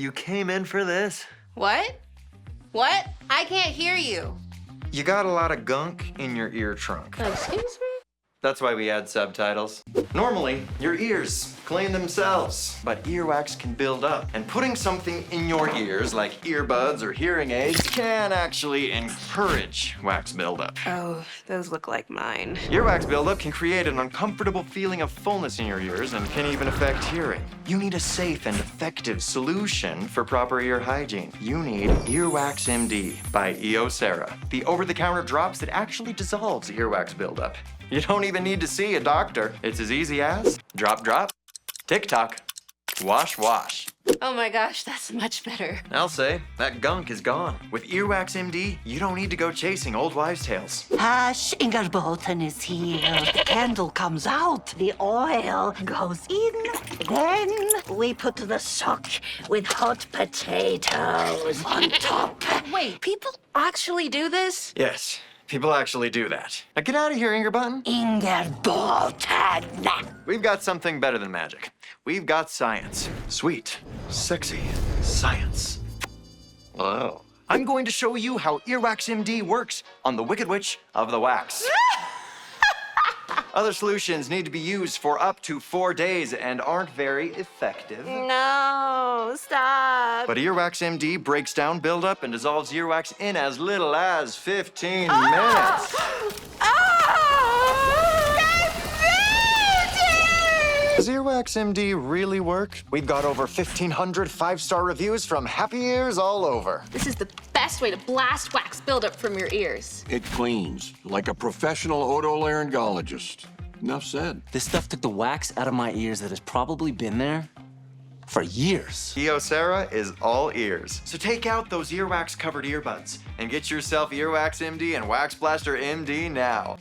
You came in for this? What? What? I can't hear you. You got a lot of gunk in your ear trunk. Excuse me? That's why we add subtitles. Normally, your ears clean themselves, but earwax can build up. And putting something in your ears, like earbuds or hearing aids, can actually encourage wax buildup. Oh, those look like mine. Earwax buildup can create an uncomfortable feeling of fullness in your ears and can even affect hearing. You need a safe and effective solution for proper ear hygiene. You need Earwax MD by eosera, the over-the-counter drops that actually dissolves earwax buildup. You don't even need to see a doctor. It's as easy as drop, drop, tick-tock, wash, wash. Oh my gosh, that's much better. I'll say, that gunk is gone. With Earwax MD, you don't need to go chasing old wives' tales. Hush, Ingerbolton is here. The candle comes out, the oil goes in, then we put the sock with hot potatoes on top. Wait, people actually do this? Yes, people actually do that. Now get out of here, Ingerbutton. Ingerbolton. We've got something better than magic. We've got science. Sweet, sexy science. Whoa. I'm going to show you how Earwax MD works on the Wicked Witch of the Wax. Other solutions need to be used for up to 4 days and aren't very effective. No, stop. But Earwax MD breaks down buildup and dissolves earwax in as little as 15 minutes. Does Earwax MD really work? We've got over 1,500 5-star reviews from happy ears all over. This is the best way to blast wax buildup from your ears. It cleans like a professional otolaryngologist. Enough said. This stuff took the wax out of my ears that has probably been there for years. Eosera is all ears. So take out those earwax-covered earbuds and get yourself Earwax MD and Wax Blaster MD now.